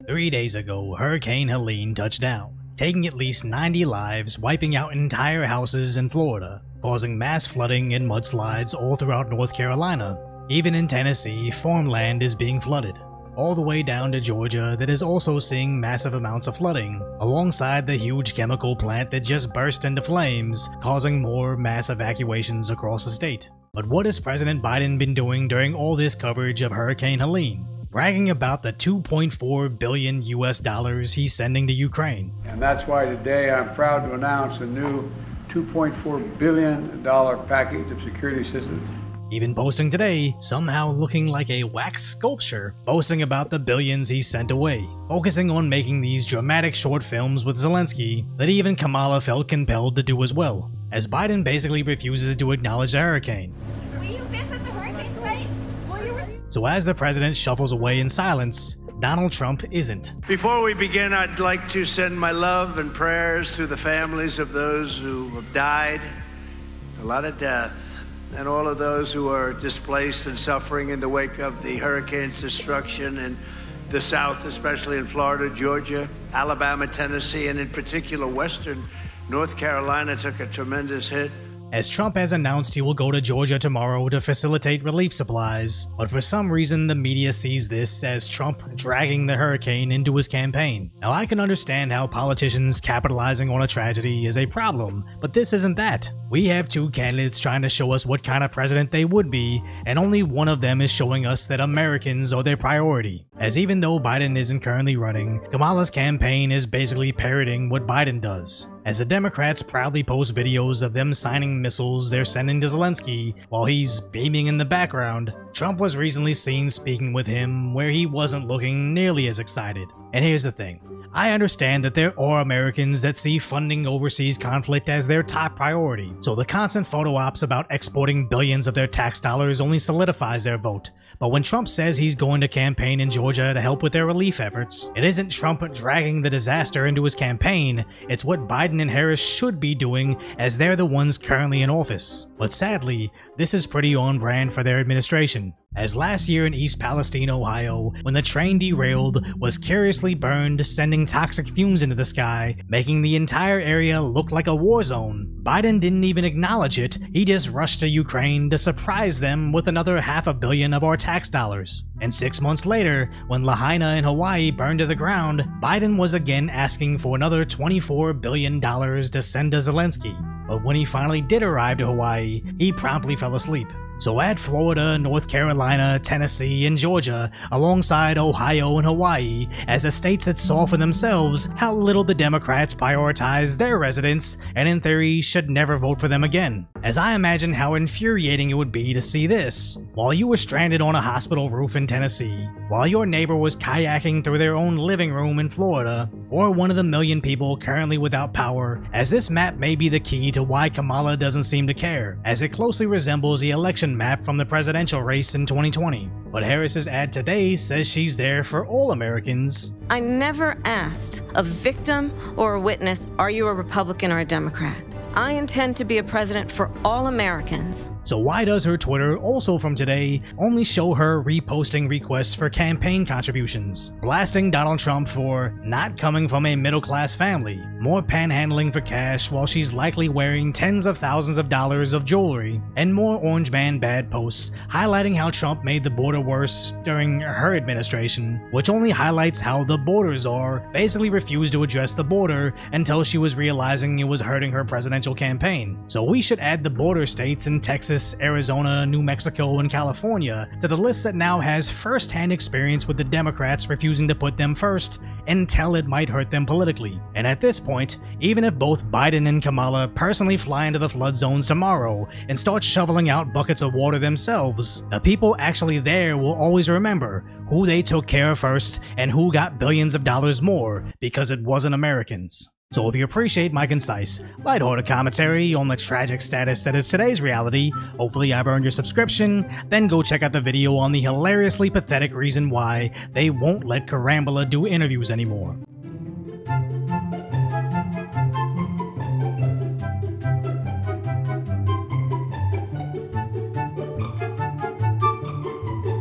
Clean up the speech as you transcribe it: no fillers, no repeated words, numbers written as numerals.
3 days ago, Hurricane Helene touched down, taking at least 90 lives, wiping out entire houses in Florida, causing mass flooding and mudslides all throughout North Carolina. Even in Tennessee, farmland is being flooded, all the way down to Georgia that is also seeing massive amounts of flooding, alongside the huge chemical plant that just burst into flames, causing more mass evacuations across the state. But what has President Biden been doing during all this coverage of Hurricane Helene? Bragging about the $2.4 billion he's sending to Ukraine. And that's why today I'm proud to announce a new $2.4 billion package of security assistance. Even posting today, somehow looking like a wax sculpture, boasting about the billions he sent away, focusing on making these dramatic short films with Zelensky that even Kamala felt compelled to do as well, as Biden basically refuses to acknowledge the hurricane. Will you visit the hurricane site? So as the president shuffles away in silence, Donald Trump isn't. Before we begin, I'd like to send my love and prayers to the families of those who have died, a lot of death, and all of those who are displaced and suffering in the wake of the hurricane's destruction in the South, especially in Florida, Georgia, Alabama, Tennessee, and in particular Western North Carolina took a tremendous hit. As Trump has announced he will go to Georgia tomorrow to facilitate relief supplies, but for some reason the media sees this as Trump dragging the hurricane into his campaign. Now I can understand how politicians capitalizing on a tragedy is a problem, but this isn't that. We have two candidates trying to show us what kind of president they would be, and only one of them is showing us that Americans are their priority. As even though Biden isn't currently running, Kamala's campaign is basically parroting what Biden does, as the Democrats proudly post videos of them signing missiles they're sending to Zelensky while he's beaming in the background. Trump was recently seen speaking with him where he wasn't looking nearly as excited. And here's the thing. I understand that there are Americans that see funding overseas conflict as their top priority, so the constant photo ops about exporting billions of their tax dollars only solidifies their vote. But when Trump says he's going to campaign in Georgia to help with their relief efforts, it isn't Trump dragging the disaster into his campaign, it's what Biden and Harris should be doing as they're the ones currently in office. But sadly, this is pretty on brand for their administration, as last year in East Palestine, Ohio, when the train derailed, was curiously burned, sending toxic fumes into the sky, making the entire area look like a war zone. Biden didn't even acknowledge it, he just rushed to Ukraine to surprise them with another $500 million of our tax dollars. And 6 months later, when Lahaina in Hawaii burned to the ground, Biden was again asking for another $24 billion to send to Zelensky. But when he finally did arrive to Hawaii, he promptly fell asleep. So add Florida, North Carolina, Tennessee, and Georgia alongside Ohio and Hawaii as the states that saw for themselves how little the Democrats prioritize their residents and in theory should never vote for them again. As I imagine how infuriating it would be to see this, while you were stranded on a hospital roof in Tennessee, while your neighbor was kayaking through their own living room in Florida, or one of the million people currently without power, as this map may be the key to why Kamala doesn't seem to care, as it closely resembles the election map from the presidential race in 2020. But Harris's ad today says she's there for all Americans. I never asked a victim or a witness, are you a Republican or a Democrat? I intend to be a president for all Americans. So why does her Twitter, also from today, only show her reposting requests for campaign contributions, blasting Donald Trump for not coming from a middle-class family, more panhandling for cash while she's likely wearing tens of thousands of dollars of jewelry, and more Orange Man bad posts highlighting how Trump made the border worse during her administration, which only highlights how the borders are basically refused to address the border until she was realizing it was hurting her presidential campaign. So we should add the border states in Texas, Arizona, New Mexico, and California to the list that now has first-hand experience with the Democrats refusing to put them first until it might hurt them politically. And at this point, even if both Biden and Kamala personally fly into the flood zones tomorrow and start shoveling out buckets of water themselves, the people actually there will always remember who they took care of first and who got billions of dollars more, because it wasn't Americans. So if you appreciate my concise, lighthearted commentary on the tragic status that is today's reality, hopefully I've earned your subscription, then go check out the video on the hilariously pathetic reason why they won't let Karambula do interviews anymore.